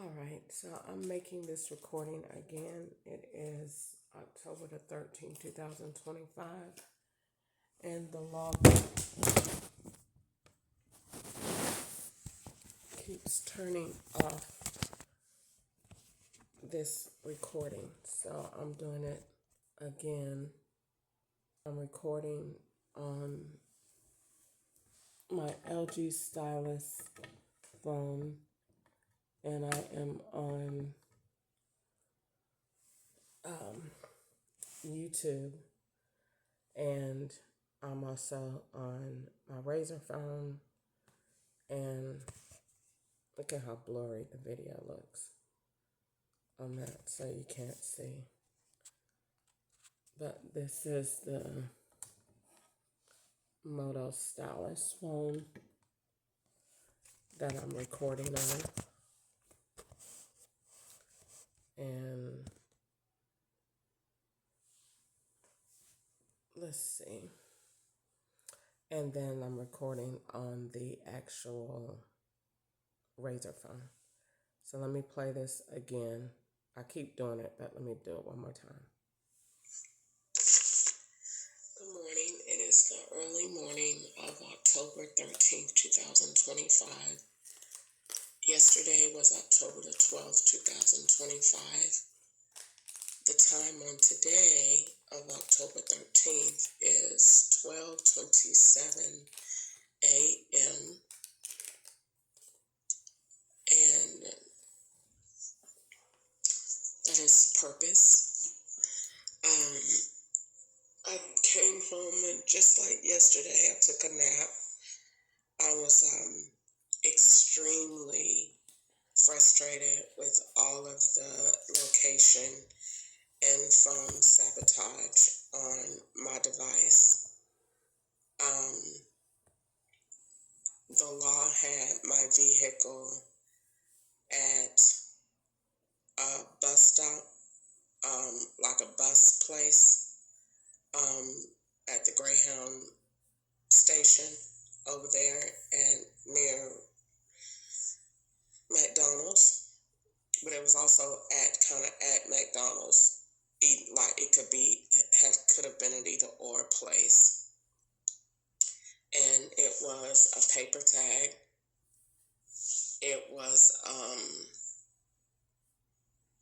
All right, so I'm making this recording again. It is October the 13th, 2025, and the log keeps turning off this recording. So I'm doing it again. I'm recording on my LG Stylus phone, and I am on YouTube, and I'm also on my Razer phone, and look at how blurry the video looks on that, so you can't see. But this is the Moto Stylus phone that I'm recording on. And let's see. And then I'm recording on the actual Razer phone. So let me play this again. I keep doing it, but let me do it one more time. Good morning. It is the early morning of October 13th, 2025. Yesterday was October the 12th, 2025. The time on today of October 13th is 12:27 a.m. and that is purpose. I came home and just like yesterday, I took a nap. I was extremely frustrated with all of the location and phone sabotage on my device. The law had my vehicle at a bus stop, like a bus place, at the Greyhound station over there and near McDonald's, but it was also at McDonald's. Like it could have been at either or place, and it was a paper tag. It was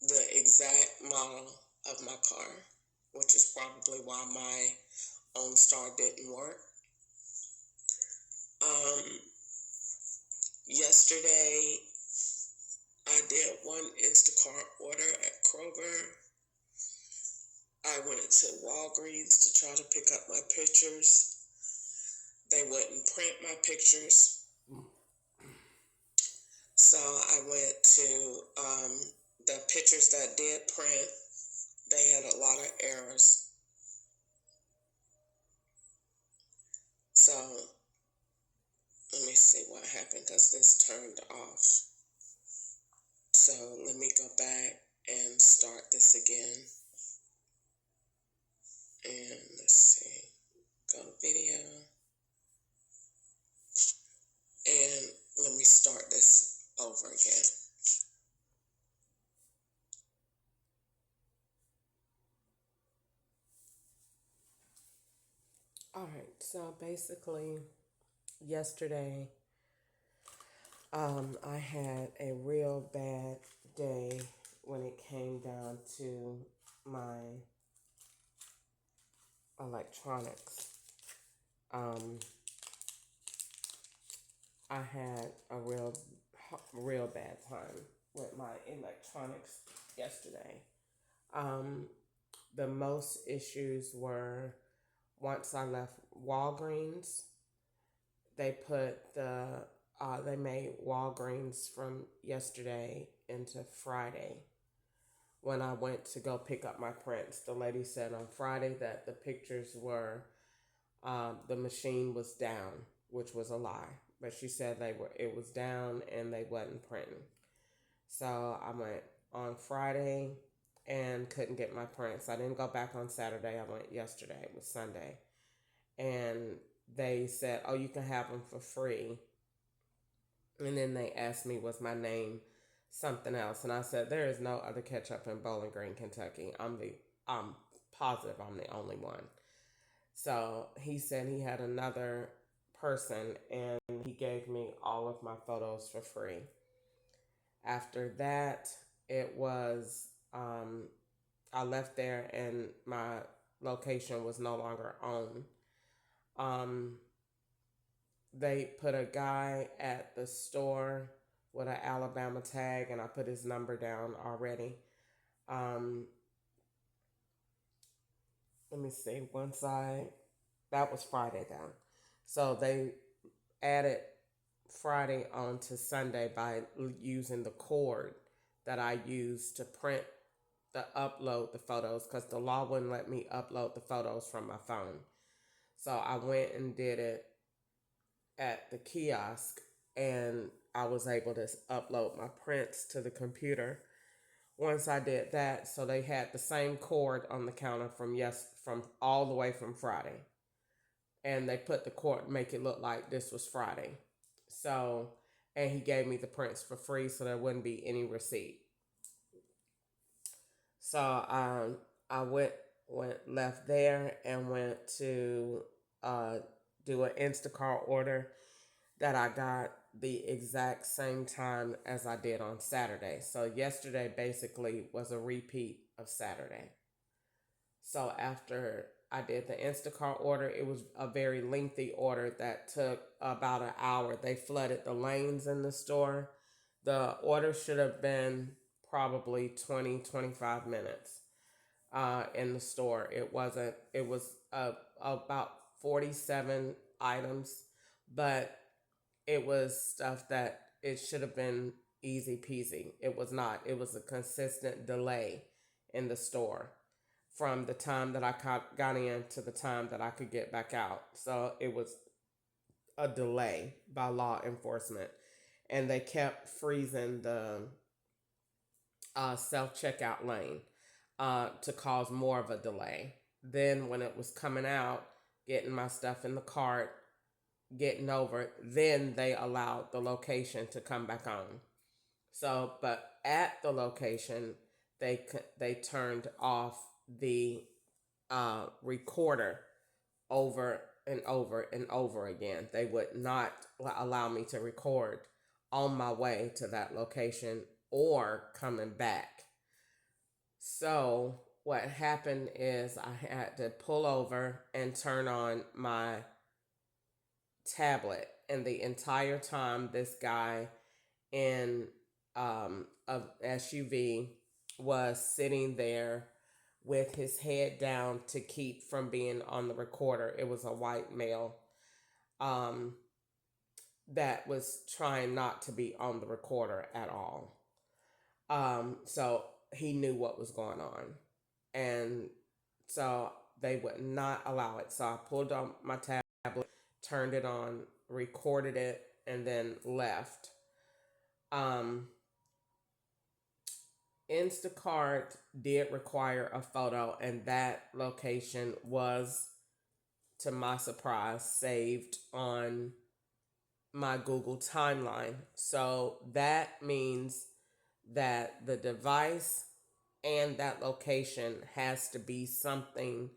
the exact model of my car, which is probably why my OnStar didn't work. Yesterday, I did one Instacart order at Kroger. I went to Walgreens to try to pick up my pictures. They wouldn't print my pictures. So I went to the pictures that did print. They had a lot of errors. So let me see what happened because this turned off. So let me go back and start this again. And let's see. Go to video. And let me start this over again. All right, so basically, yesterday, I had a real bad day when it came down to my electronics. I had a real bad time with my electronics yesterday. The most issues were once I left Walgreens, they they made Walgreens from yesterday into Friday. When I went to go pick up my prints, the lady said on Friday that the pictures were the machine was down, which was a lie. But she said it was down and they wasn't printing. So I went on Friday and couldn't get my prints. I didn't go back on Saturday. I went yesterday. It was Sunday. And they said, oh, you can have them for free. And then they asked me, was my name something else. And I said, there is no other ketchup in Bowling Green, Kentucky. I'm positive I'm the only one. So he said he had another person and he gave me all of my photos for free. After that, it was, I left there and my location was no longer on. Um, they put a guy at the store with an Alabama tag, and I put his number down already. Um, Let me see. Once that was Friday down. So they added Friday on to Sunday by using the cord that I used to print upload the photos because the law wouldn't let me upload the photos from my phone. So I went and did it at the kiosk and I was able to upload my prints to the computer. Once I did that, so they had the same cord on the counter from all the way from Friday. And they put the cord make it look like this was Friday. So and he gave me the prints for free so there wouldn't be any receipt. So I went left there and went to do an Instacart order that I got the exact same time as I did on Saturday. So yesterday basically was a repeat of Saturday. So after I did the Instacart order, it was a very lengthy order that took about an hour. They flooded the lanes in the store. The order should have been probably 20-25 minutes in the store. It wasn't, it was about 47 items, but it was stuff that it should have been easy peasy. It was not. It was a consistent delay in the store from the time that I got in to the time that I could get back out. So it was a delay by law enforcement. And they kept freezing the self checkout lane to cause more of a delay. Then, when it was coming out, getting my stuff in the cart, getting over, then they allowed the location to come back on. So, but at the location, they turned off the recorder over and over and over again. They would not allow me to record on my way to that location or coming back. So what happened is I had to pull over and turn on my tablet, and the entire time this guy in a SUV was sitting there with his head down to keep from being on the recorder. It was a white male that was trying not to be on the recorder at all. So he knew what was going on. And so they would not allow it. So I pulled on my tablet, turned it on, recorded it, and then left. Instacart did require a photo, and that location was, to my surprise, saved on my Google timeline. So that means that the device and that location has to be something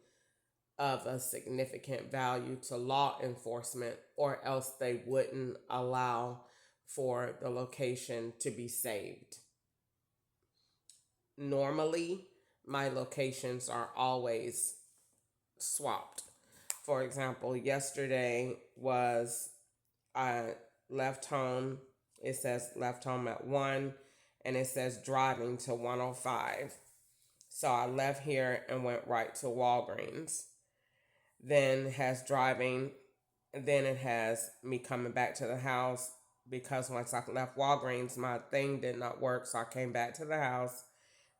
of a significant value to law enforcement, or else they wouldn't allow for the location to be saved. Normally, my locations are always swapped. For example, yesterday was I left home. It says left home at 1 and it says driving to 105. So I left here and went right to Walgreens. Then it has driving. Then it has me coming back to the house because once I left Walgreens, my thing did not work. So I came back to the house.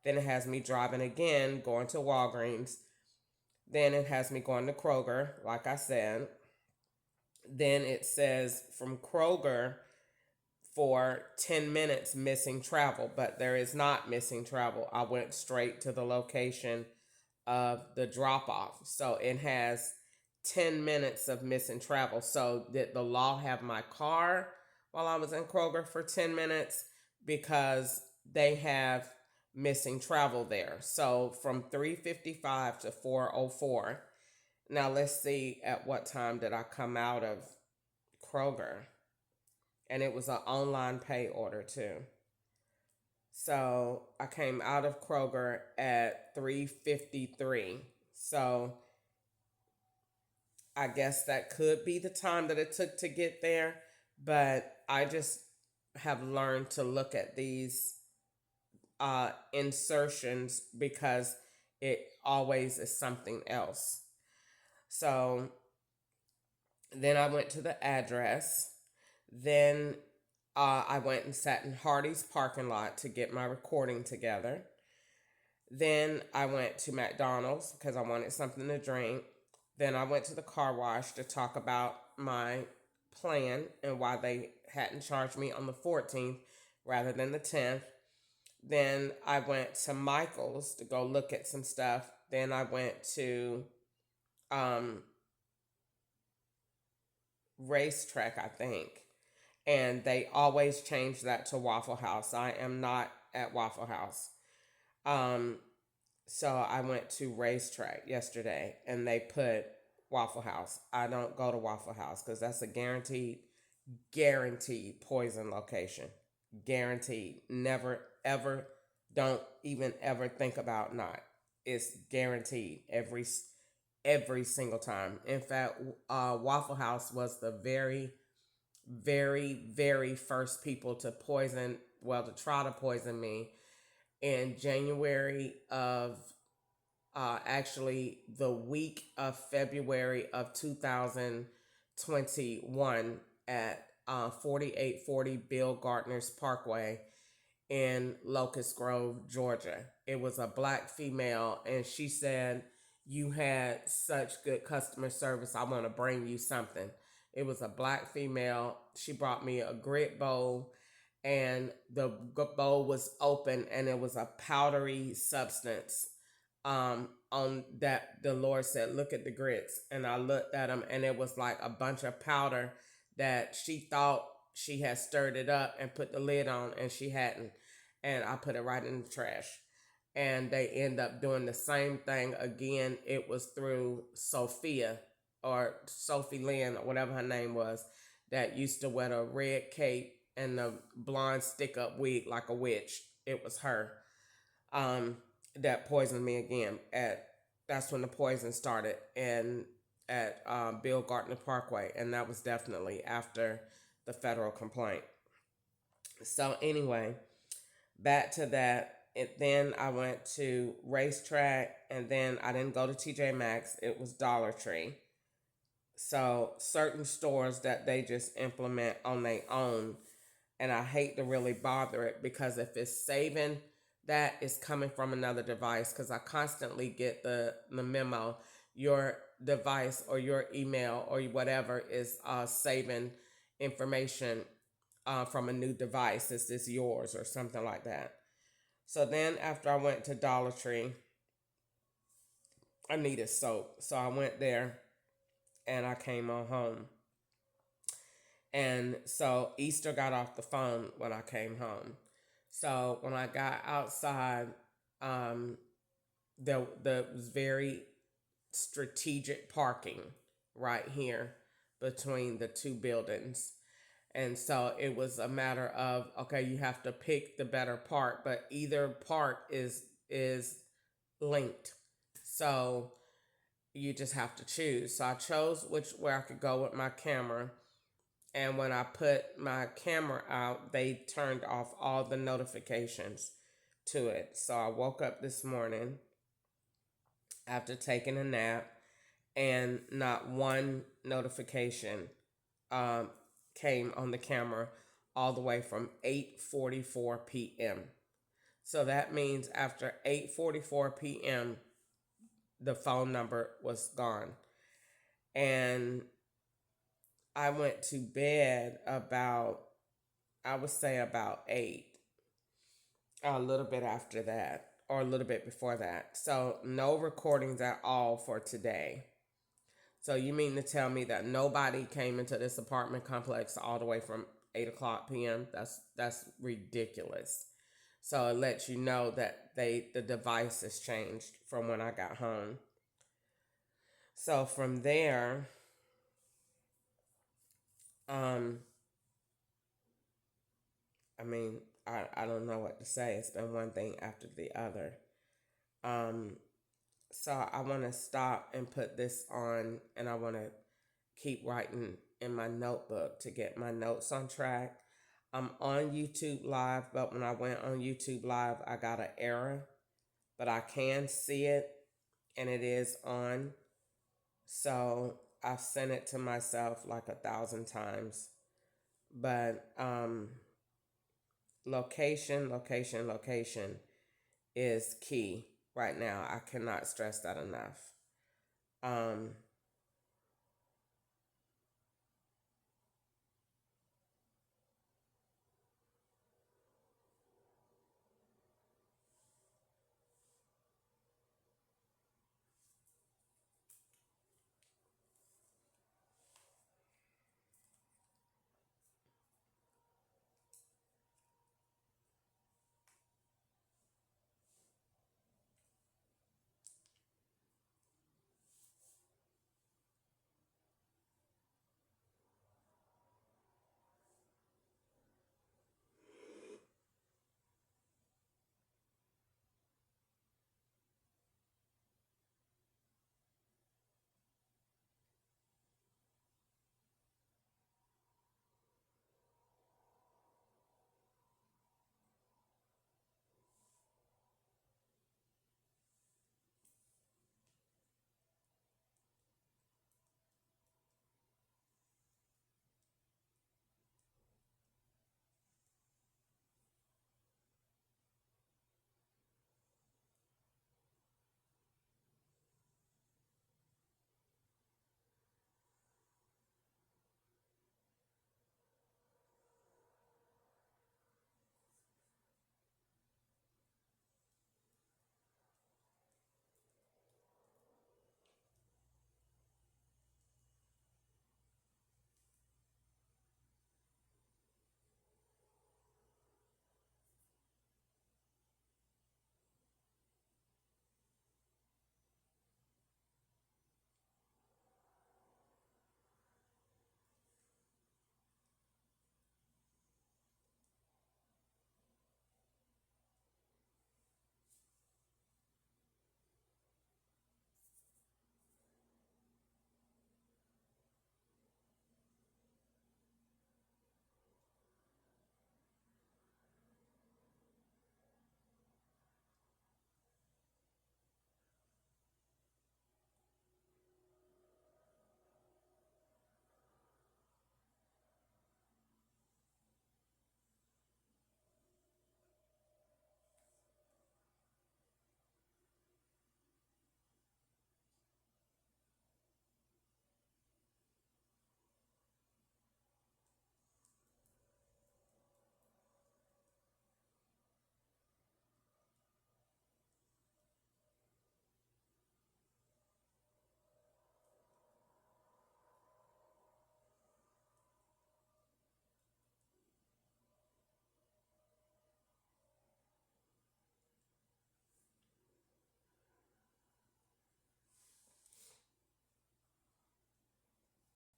Then it has me driving again, going to Walgreens. Then it has me going to Kroger, like I said. Then it says from Kroger for 10 minutes missing travel, but there is not missing travel. I went straight to the location of the drop off. So it has 10 minutes of missing travel. So did the law have my car while I was in Kroger for 10 minutes? Because they have missing travel there. So from 3:55 to 4:04. Now let's see at what time did I come out of Kroger. And it was an online pay order too. So I came out of Kroger at 3:53. So I guess that could be the time that it took to get there, but I just have learned to look at these insertions because it always is something else. So then I went to the address. Then I went and sat in Hardee's parking lot to get my recording together. Then I went to McDonald's because I wanted something to drink. Then I went to the car wash to talk about my plan and why they hadn't charged me on the 14th rather than the 10th. Then I went to Michael's to go look at some stuff. Then I went to um, Racetrack, I think. And they always change that to Waffle House. I am not at Waffle House. Um, so I went to Racetrack yesterday and they put Waffle House. I don't go to Waffle House because that's a guaranteed poison location. Guaranteed. Never, ever, don't even ever think about not. It's guaranteed every single time. In fact, Waffle House was the very, very, very first people to try to poison me in January of, actually the week of February of 2021 at 4840 Bill Gardner's Parkway in Locust Grove, Georgia. It was a black female, and she said, "You had such good customer service. I want to bring you something." It was a black female. She brought me a grit bowl, and the bowl was open, and it was a powdery substance. On that, the Lord said, "Look at the grits," and I looked at them, and it was like a bunch of powder that she thought she had stirred it up and put the lid on, and she hadn't. And I put it right in the trash. And they end up doing the same thing again. It was through Sophia or Sophie Lynn or whatever her name was, that used to wear the red cape and the blonde stick up wig like a witch. It was her that poisoned me again. That's when the poison started, and at Bill Gardner Parkway, and that was definitely after the federal complaint. So anyway, back to that. And then I went to Racetrack, and then I didn't go to TJ Maxx. It was Dollar Tree. So certain stores that they just implement on their own, and I hate to really bother it because if it's saving, that is coming from another device, because I constantly get the memo, your device or your email or whatever is saving information from a new device. Is this yours or something like that? So then after I went to Dollar Tree, I needed soap. So I went there and I came on home. And so Easter got off the phone when I came home. So when I got outside, um, there was very strategic parking right here between the two buildings. And so it was a matter of, okay, you have to pick the better part, but either part is linked. So you just have to choose. So I chose where I could go with my camera. And when I put my camera out, they turned off all the notifications to it. So I woke up this morning after taking a nap, and not one notification came on the camera all the way from 8:44 p.m. So that means after 8:44 p.m., the phone number was gone. And I went to bed about, I would say about 8, a little bit after that, or a little bit before that. So no recordings at all for today. So you mean to tell me that nobody came into this apartment complex all the way from 8 o'clock p.m.? That's ridiculous. So it lets you know that the device has changed from when I got home. So from there, um, I mean, I don't know what to say. It's been one thing after the other. Um, so I want to stop and put this on, and I want to keep writing in my notebook to get my notes on track. I'm on YouTube Live, but when I went on YouTube Live, I got an error, but I can see it, and it is on. So I've sent it to myself like 1,000 times. But location is key right now. I cannot stress that enough. Um,